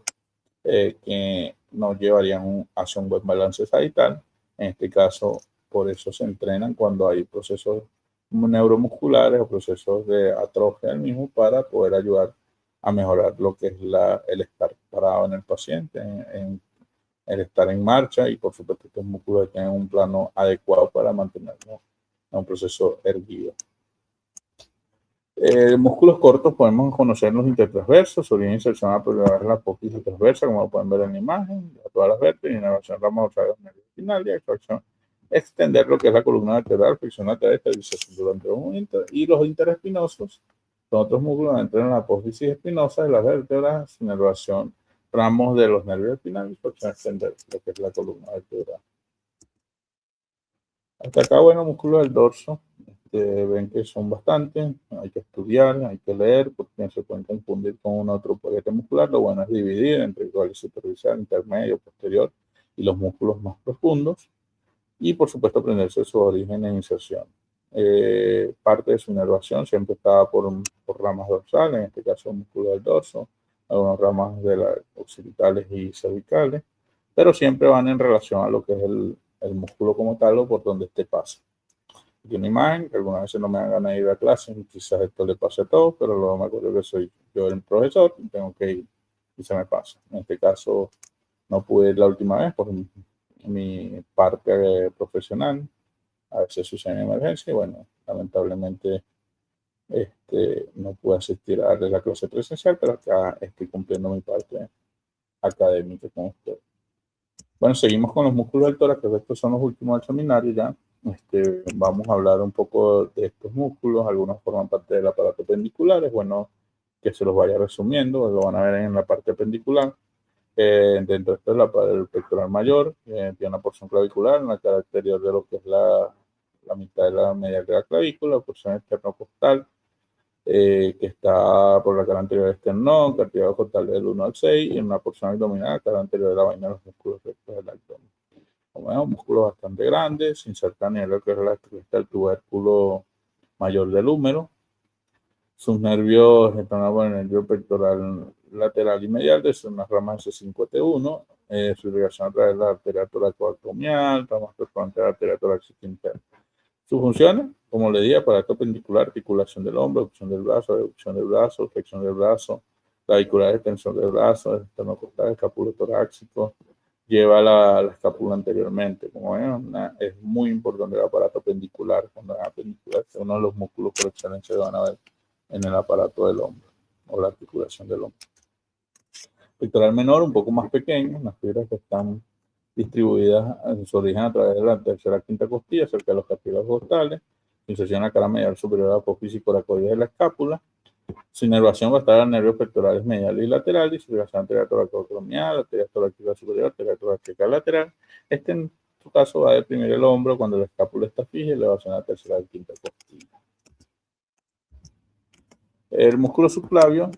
que nos llevarían hacia un buen balance sagital. En este caso, por eso se entrenan cuando hay procesos neuromusculares o procesos de atrofia del mismo para poder ayudar a mejorar lo que es el estar parado en el paciente, el estar en marcha y por supuesto estos músculos tienen un plano adecuado para mantenernos en un proceso erguido. Músculos cortos podemos conocer los intertransversos, su origen insercionada por la apófisis transversa, como lo pueden ver en la imagen, a todas las vértebras, inervación rama dorsal de los nervios espinales y extracción, extender lo que es la columna vertebral, flexión lateral, estabilización durante los movimientos, y los interespinosos son otros músculos que entran en la apófisis espinosa de las vértebras, inervación ramos de los nervios espinales y flexión extender lo que es la columna vertebral. Hasta acá, bueno, músculos del dorso. Ven que son bastantes, hay que estudiar, hay que leer, porque se pueden confundir con un otro paquete muscular. Lo bueno es dividir entre el cual superficial, intermedio, posterior y los músculos más profundos. Y por supuesto aprenderse su origen e inserción. Parte de su inervación siempre está por ramas dorsales, en este caso el músculo del dorso, algunas ramas de las occipitales y cervicales, pero siempre van en relación a lo que es el músculo como tal o por donde este pasa. Aquí una imagen, que algunas veces no me dan ganas de ir a clase, y quizás esto le pase a todos, pero luego me acuerdo que soy yo el profesor, y tengo que ir y se me pasa. En este caso no pude ir la última vez por mi parte profesional, a veces sucede en emergencia y bueno, lamentablemente no pude asistir a la clase presencial, pero acá estoy cumpliendo mi parte académica con usted. Bueno, seguimos con los músculos del tórax, que estos son los últimos del seminario ya. Vamos a hablar un poco de estos músculos, algunos forman parte del aparato pendicular, es bueno que se los vaya resumiendo, lo van a ver en la parte pendicular. Dentro de esto es el pectoral mayor, tiene una porción clavicular en la cara exterior de lo que es la mitad de la medial de la clavícula, la porción esternocostal, que está por la cara anterior del esternón, cartílago costal del 1 al 6, y en una porción abdominal, la cara anterior de la vaina de los músculos rectos del abdomen. Como vemos, músculos bastante grandes, se insertan en lo que es el tubérculo mayor del húmero. Sus nervios están por el nervio pectoral lateral y medial, de una rama S5T1, su irrigación a través de la arteria toracoabdominal, ramas perforantes de la arteria torácica interna. Sus funciones, como le dije, aparato pendicular, articulación del hombro, opción del brazo, reducción del brazo, flexión del brazo, clavicular, extensión del brazo, esternocostal, escápulo torácico, lleva la escápula anteriormente. Como ven, es muy importante el aparato pendicular. Cuando es pendicular, es uno de los músculos por excelencia que van a ver en el aparato del hombro o la articulación del hombro. Pectoral menor, un poco más pequeño, las fibras que están distribuidas en su origen a través de la tercera quinta costilla, cerca de los cartílagos costales, inserción en la cara medial superior de la apófisis coracoides de la escápula. Su inervación va a estar a los nervios pectorales mediales y laterales, su irrigación anterior toracoabdominal, arteria torácica superior, arteria torácica lateral. En su caso va a deprimir el hombro cuando la escápula está fija y elevación a la tercera y quinta costilla. El músculo subclavio,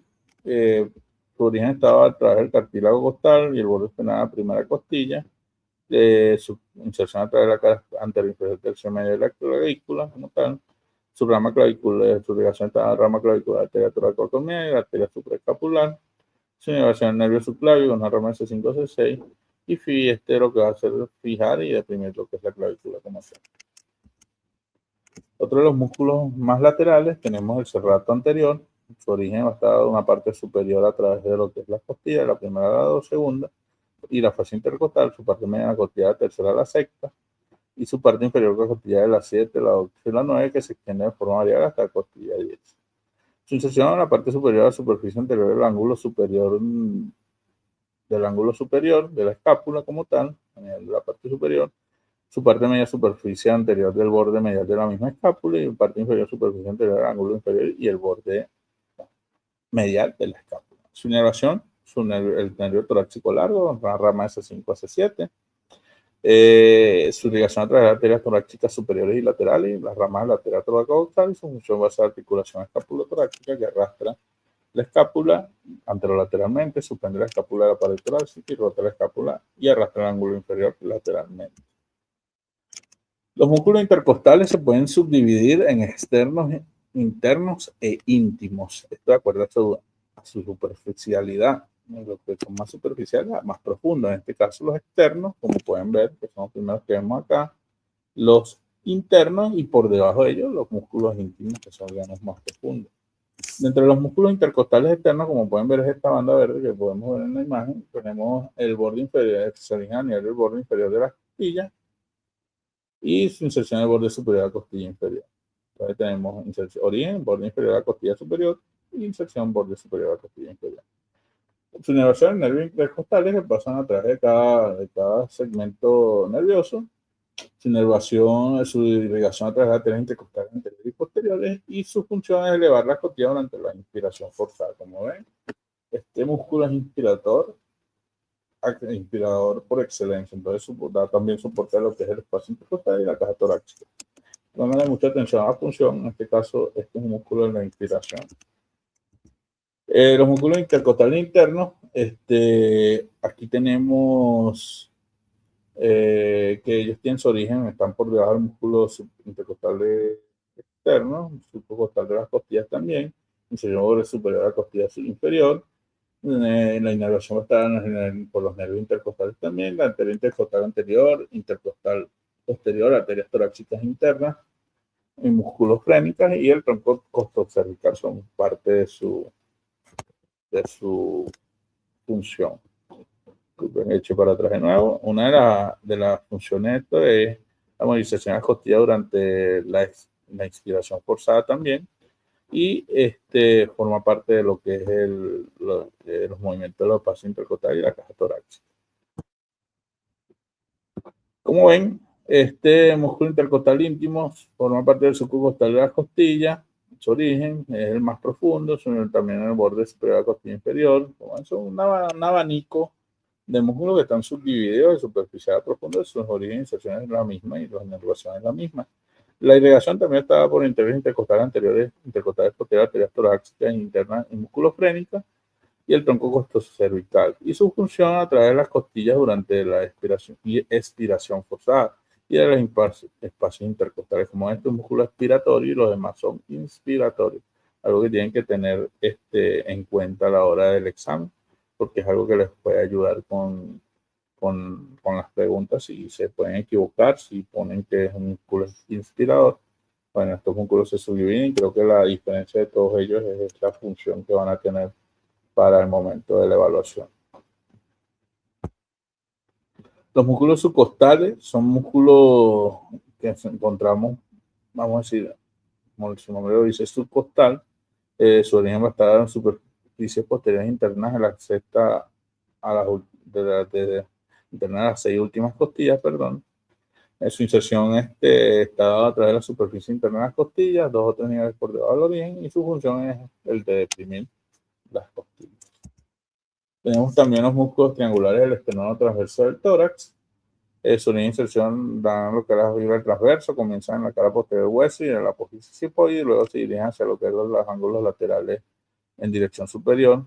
su origen estaba a través del cartílago costal y el borde espinal de la primera costilla. Su inserción a través de la cara anterior tercio medio de la clavícula, como tal. Su rama clavicular, su irrigación está en la rama clavicular, arteria toracoabdominal y la arteria supraescapular. Su inervación del nervio subclavio, una rama C5 C6. Y lo que va a hacer es fijar y deprimir lo que es la clavícula como tal. Otro de los músculos más laterales tenemos el serrato anterior. Su origen va a estar en una parte superior a través de lo que es la costilla, la primera a la segunda, y la fascia intercostal, su parte media, la costilla de la tercera a la sexta, y su parte inferior, la costilla de la 7, la 8 y la 9, que se extiende de forma variable hasta la costilla 10. Su inserción en la parte superior de la superficie anterior del ángulo superior de la escápula como tal, de la parte superior, su parte media superficie anterior del borde medial de la misma escápula y parte inferior superficie anterior del ángulo inferior y el borde medial de la escápula. Su inervación, el nervio torácico largo, la rama S5 a S7. Su irrigación a través de arterias torácicas superiores y laterales, las ramas lateral toracocaudal, y su función va a ser articulación escapulotorácica que arrastra la escápula anterolateralmente, suspende la escápula de la pared torácica y rota la escápula y arrastra el ángulo inferior lateralmente. Los músculos intercostales se pueden subdividir en externos, internos e íntimos. Esto de acuerdo a su superficialidad. Los que son más superficiales, más profundos. En este caso, los externos, como pueden ver, que son los primeros que vemos acá. Los internos y por debajo de ellos, los músculos íntimos, que son los más profundos. Dentro de los músculos intercostales externos, como pueden ver, es esta banda verde que podemos ver en la imagen. Tenemos el borde inferior, que se origina a nivel del borde inferior de la costilla, y su inserción en el borde superior de la costilla inferior. Entonces tenemos origen, borde inferior de la costilla superior y inserción borde superior de la costilla inferior. Su inervación en nervios intercostales que pasan a través de cada segmento nervioso. Su inervación, su irrigación a través de las arterias intercostales anteriores y posteriores, y su función es elevar la costilla durante la inspiración forzada. Como ven, este músculo es inspirador por excelencia, entonces da también soporte a lo que es el espacio intercostal y la caja torácica. Pónganle mucha atención a la función, en este caso este es un músculo de la inspiración. Los músculos intercostales internos, aquí tenemos que ellos tienen su origen, están por debajo del músculo intercostal externo, subcostal de las costillas también, inferior superior a la costilla inferior. La inervación va a estar por los nervios intercostales también, la arteria intercostal anterior, intercostal posterior, arterias torácicas internas, y músculos frénicas y el tronco costocervical son parte de su función. Hecho para atrás de nuevo. Una de las funciones de esto es la movilización de las costillas durante la inspiración forzada también, y forma parte de lo que es los movimientos de los espacios intercostales y la caja torácica. Como ven, este músculo intercostal íntimo forma parte del subcostal de la costilla. Su origen es el más profundo, también en el borde superior de la costilla inferior. Es un abanico de músculos que están subdivididos de superficial a profundo, sus orígenes, inserciones es la misma y las inervaciones es la misma. La irrigación también está por interés intercostales anteriores, intercostales posteriores, arterias torácicas internas y músculos frénicos, y el tronco costocervical, y su función a través de las costillas durante la expiración forzada y de los espacios intercostales, como este músculo expiratorio y los demás son inspiratorios, algo que tienen que tener en cuenta a la hora del examen, porque es algo que les puede ayudar con las preguntas. Si se pueden equivocar, si ponen que es un músculo inspirador, bueno, estos músculos se subdividen. Creo que la diferencia de todos ellos es la función que van a tener para el momento de la evaluación. Los músculos subcostales son músculos que encontramos, vamos a decir, como su nombre lo dice, subcostal. Su origen va a estar en superficies posteriores internas de la sexta a las 6 últimas costillas, perdón. Su inserción está dada a través de la superficie interna de las costillas, 2 o 3 niveles por debajo del origen, y su función es el de deprimir las costillas. Tenemos también los músculos triangulares del esternón transverso del tórax. Su línea de inserción dan lo que es la fibra transverso, comienzan en la cara posterior del hueso y en la apófisis cipoide, y luego se dirigen hacia lo que es los ángulos laterales en dirección superior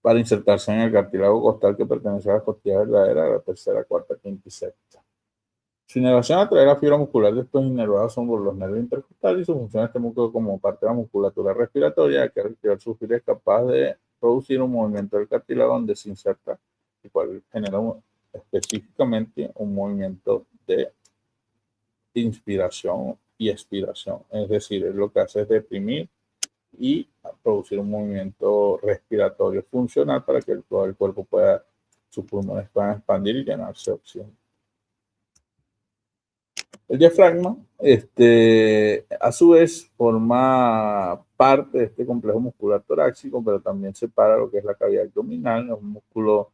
para insertarse en el cartílago costal que pertenece a la costilla verdadera, la tercera, cuarta, quinta y sexta. Su inervación a través de la fibra muscular de estos inervados son por los nervios intercostales, y su función de este músculo como parte de la musculatura respiratoria, que al respirar su fibra es capaz de producir un movimiento del cartílago donde se inserta, el cual genera específicamente un movimiento de inspiración y expiración. Es decir, lo que hace es deprimir y producir un movimiento respiratorio funcional para que todo el cuerpo pueda, sus pulmones puedan expandir y llenarse de oxígeno. El diafragma, a su vez, forma parte de este complejo muscular torácico, pero también separa lo que es la cavidad abdominal, es un músculo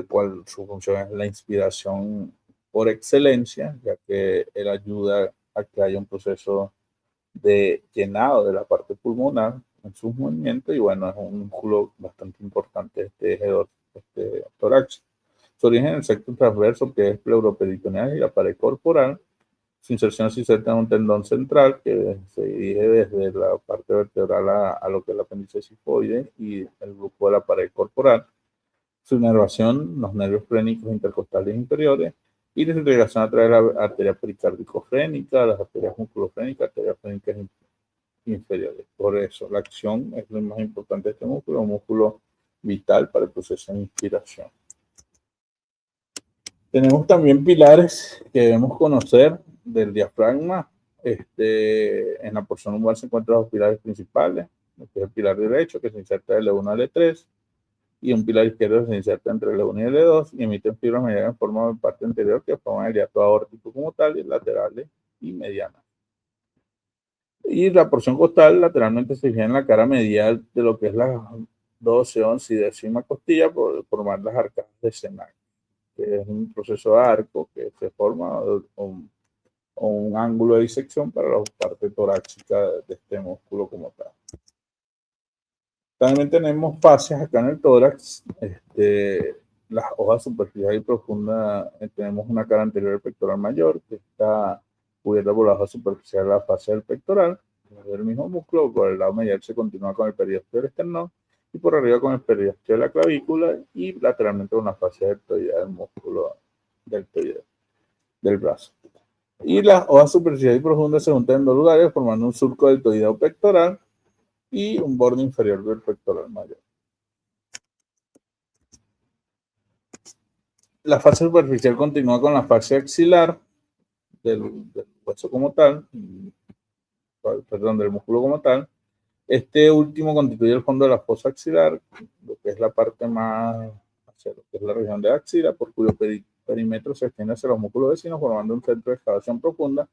cual su función es la inspiración por excelencia, ya que él ayuda a que haya un proceso de llenado de la parte pulmonar en sus movimientos, y bueno, es un músculo bastante importante este eje torácico. Su origen en el sector transverso, que es pleuroperitoneal y la pared corporal. Su inserción se inserta en un tendón central que se dirige desde la parte vertebral a lo que es el apéndice cifoide y el grupo de la pared corporal. Su inervación, los nervios frénicos intercostales inferiores, y la segregación a través de la arteria pericardicofrénica, las arterias musculofrénicas, arterias frénicas inferiores. Por eso, la acción es lo más importante de este músculo, un músculo vital para el proceso de inspiración. Tenemos también pilares que debemos conocer del diafragma. En la porción lumbar se encuentran los pilares principales, que es el pilar derecho, que se inserta del L1 al L3, y un pilar izquierdo que se inserta entre el L1 y el L2, y emiten fibras medianas en forma de parte anterior que forman el hiato aórtico como tal, y laterales y medianas. Y la porción costal lateralmente se fija en la cara medial de lo que es la 12, 11 y 10ª costilla por formar las arcadas de Senag, que es un proceso de arco que se forma o un ángulo de disección para la parte torácica de este músculo como tal. También tenemos fascias acá en el tórax, las hojas superficial y profunda. Tenemos una cara anterior del pectoral mayor que está cubierta por la hoja superficial de la fascia del pectoral, del mismo músculo. Por el lado medial se continúa con el periósteo del esternón, y por arriba con el periósteo de la clavícula, y lateralmente con la fascia deltoidea del músculo deltoideo del brazo. Y las hojas superficial y profunda se juntan en dos lugares formando un surco deltoideo pectoral y un borde inferior del pectoral mayor. La fascia superficial continúa con la fascia axilar del hueso como tal, perdón, del músculo como tal. Este último constituye el fondo de la fosa axilar, lo que es la parte más hacia lo que es la región de axila, por cuyo perímetro se extiende hacia los músculos vecinos, formando un centro de excavación profunda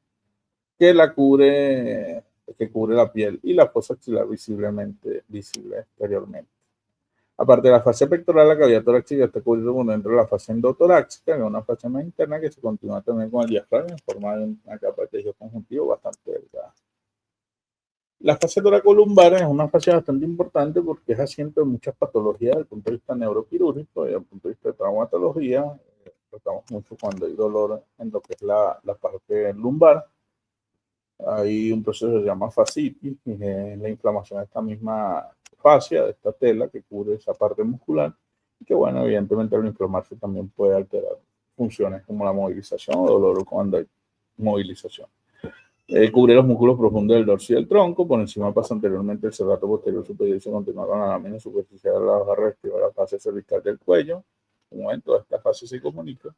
que cubre la piel y la fosa axilar visiblemente visible exteriormente. Aparte de la fascia pectoral, la cavidad torácica está cubierta por dentro de la fascia endotorácica, que es una fascia más interna que se continúa también con el diafragma en forma de una capa de tejido conjuntivo bastante delgada. La fascia toracolumbar es una fascia bastante importante porque es asiento de muchas patologías desde el punto de vista neuroquirúrgico y desde el punto de vista de traumatología. Tratamos mucho cuando hay dolor en lo que es la parte lumbar. Hay un proceso que se llama fascitis, y es la inflamación de esta misma fascia, de esta tela que cubre esa parte muscular, y que, bueno, evidentemente al inflamarse también puede alterar funciones como la movilización o dolor cuando hay movilización. Cubre los músculos profundos del dorso y del tronco. Por encima pasa anteriormente el serrato posterior superior y se continúa con la lámina superficial de la hoja reactiva de la fase cervical del cuello. En un momento, esta fase se comunica.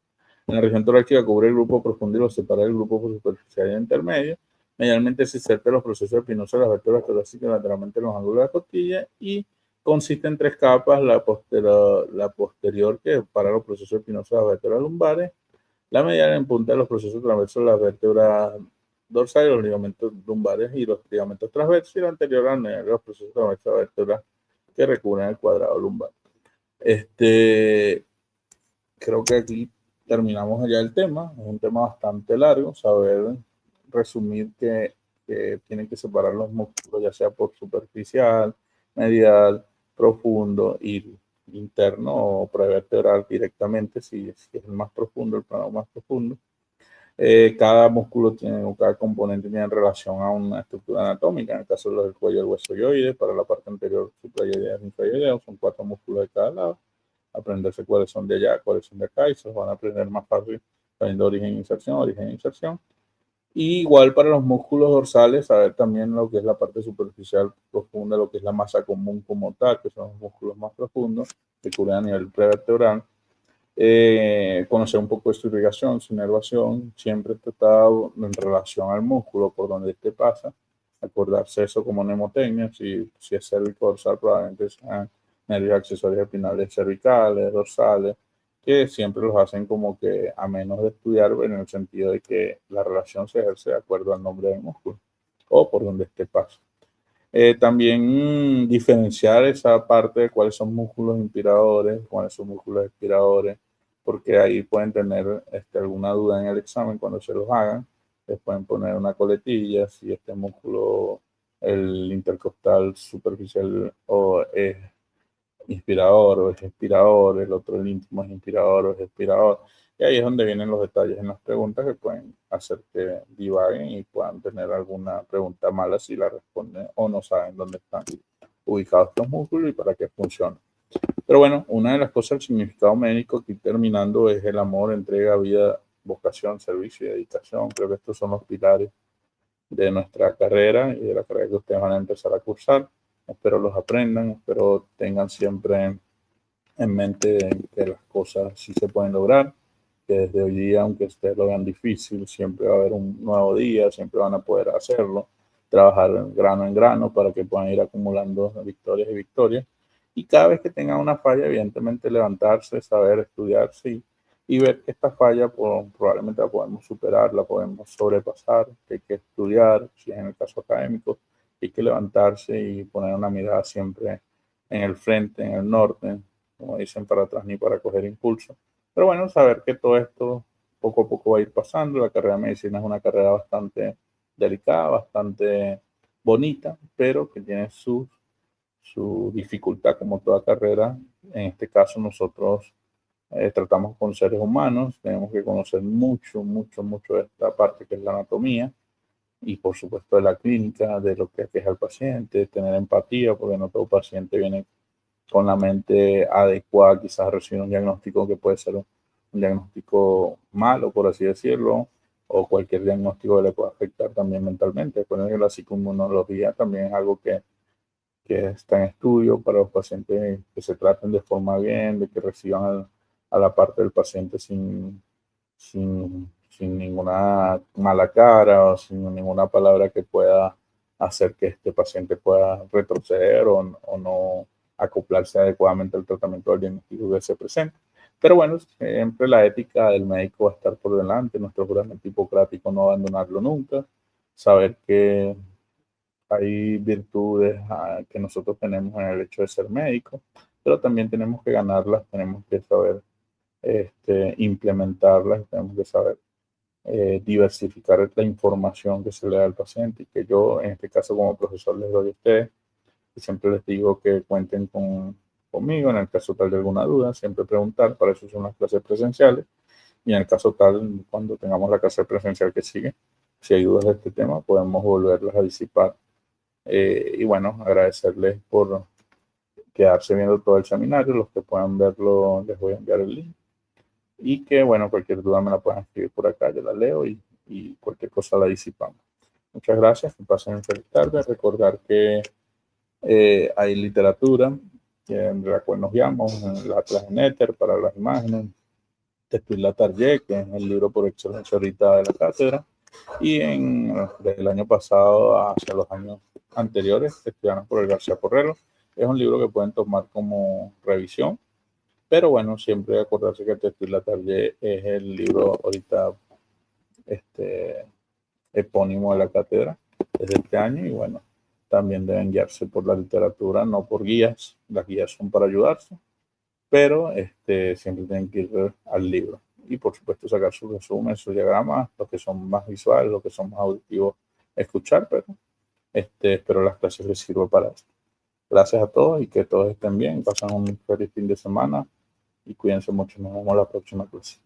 En la región torácica cubre el grupo profundo y lo separa del grupo superficial y intermedio. Medialmente se inserta los procesos espinosos de las vértebras torácicas lateralmente en los ángulos de la costilla, y consiste en 3 capas: la posterior, que para los procesos espinosos de las vértebras lumbares, la medial en punta de los procesos transversos de las vértebras dorsales, los ligamentos lumbares y los ligamentos transversos, y la anterior a los procesos transversos de las vértebras que recubren el cuadrado lumbar. Creo que aquí terminamos ya el tema. Es un tema bastante largo, saber resumir que tienen que separar los músculos, ya sea por superficial, medial, profundo y interno o prevertebral directamente, si es el más profundo, el plano más profundo. Cada músculo o cada componente tiene relación a una estructura anatómica. En el caso del cuello, el hueso yoide, para la parte anterior, suprayoideo, infrayoideo, son 4 músculos de cada lado. Aprenderse cuáles son de allá, cuáles son de acá, y se los van a aprender más fácil sabiendo origen e inserción. Y igual para los músculos dorsales, saber también lo que es la parte superficial profunda, lo que es la masa común como tal, que son los músculos más profundos que cubren a nivel prevertebral. Conocer un poco de su irrigación, su inervación, siempre tratado en relación al músculo por donde este pasa, acordarse eso como mnemotecnia, si es cérvico dorsal, probablemente sean nervios accesorios espinales cervicales, dorsales, que siempre los hacen como que a menos de estudiar en el sentido de que la relación se ejerce de acuerdo al nombre del músculo o por donde este pasa. También diferenciar esa parte de cuáles son músculos inspiradores, cuáles son músculos expiradores, porque ahí pueden tener alguna duda en el examen cuando se los hagan. Les pueden poner una coletilla si este músculo, el intercostal superficial, o es inspirador o es expirador, el otro el íntimo es inspirador o es expirador. Y ahí es donde vienen los detalles en las preguntas que pueden hacer que divaguen y puedan tener alguna pregunta mala si la responden o no saben dónde están ubicados estos músculos y para qué funcionan. Pero bueno, una de las cosas del significado médico, que terminando, es el amor, entrega, vida, vocación, servicio y dedicación. Creo que estos son los pilares de nuestra carrera y de la carrera que ustedes van a empezar a cursar. Espero los aprendan, espero tengan siempre en mente que las cosas sí se pueden lograr, que desde hoy día, aunque ustedes lo vean difícil, siempre va a haber un nuevo día, siempre van a poder hacerlo, trabajar grano en grano para que puedan ir acumulando victorias y victorias. Y cada vez que tengan una falla, evidentemente levantarse, saber estudiarse y ver que esta falla probablemente la podemos superar, la podemos sobrepasar, que hay que estudiar, si es en el caso académico, hay que levantarse y poner una mirada siempre en el frente, en el norte, como dicen, para atrás ni para coger impulso. Pero bueno, saber que todo esto poco a poco va a ir pasando. La carrera de medicina es una carrera bastante delicada, bastante bonita, pero que tiene su dificultad como toda carrera. En este caso nosotros tratamos con seres humanos, tenemos que conocer mucho, mucho, mucho de esta parte que es la anatomía y por supuesto de la clínica, de lo que aqueja al paciente, tener empatía, porque no todo paciente viene con la mente adecuada, quizás recibir un diagnóstico que puede ser un diagnóstico malo, por así decirlo, o cualquier diagnóstico que le pueda afectar también mentalmente. Recuerden que la psicoinmunología también es algo que está en estudio para los pacientes que se traten de forma bien, de que reciban a la parte del paciente sin ninguna mala cara o sin ninguna palabra que pueda hacer que este paciente pueda retroceder o no acoplarse adecuadamente al tratamiento del diagnóstico que se presenta. Pero bueno, siempre la ética del médico va a estar por delante, nuestro juramento hipocrático no abandonarlo nunca, saber que hay virtudes que nosotros tenemos en el hecho de ser médicos, pero también tenemos que ganarlas, tenemos que saber implementarlas, tenemos que saber diversificar la información que se le da al paciente y que yo, en este caso como profesor, les doy a ustedes. Y siempre les digo que cuenten conmigo en el caso tal de alguna duda, siempre preguntar, para eso son las clases presenciales. Y en el caso tal, cuando tengamos la clase presencial que sigue, si hay dudas de este tema, podemos volverlas a disipar. Y bueno, agradecerles por quedarse viendo todo el seminario. Los que puedan verlo, les voy a enviar el link. Y que, bueno, cualquier duda me la puedan escribir por acá, yo la leo y cualquier cosa la disipamos. Muchas gracias, que pasen una feliz tarde. Recordar que hay literatura, de la cual nos guiamos, en la Atlas Nether para las imágenes, Testuil Latarjet, que es el libro por excelencia ahorita de la cátedra, y desde el año pasado hacia los años anteriores, estudiados por el García Porrero. Es un libro que pueden tomar como revisión, pero bueno, siempre acordarse que Testuil Latarjet es el libro ahorita epónimo de la cátedra desde este año y bueno, también deben guiarse por la literatura, no por guías. Las guías son para ayudarse, pero siempre tienen que ir al libro. Y por supuesto sacar sus resúmenes, sus diagramas, los que son más visuales, los que son más auditivos, escuchar, pero espero las clases les sirvan para esto. Gracias a todos y que todos estén bien, pasen un feliz fin de semana y cuídense mucho. Nos vemos la próxima clase.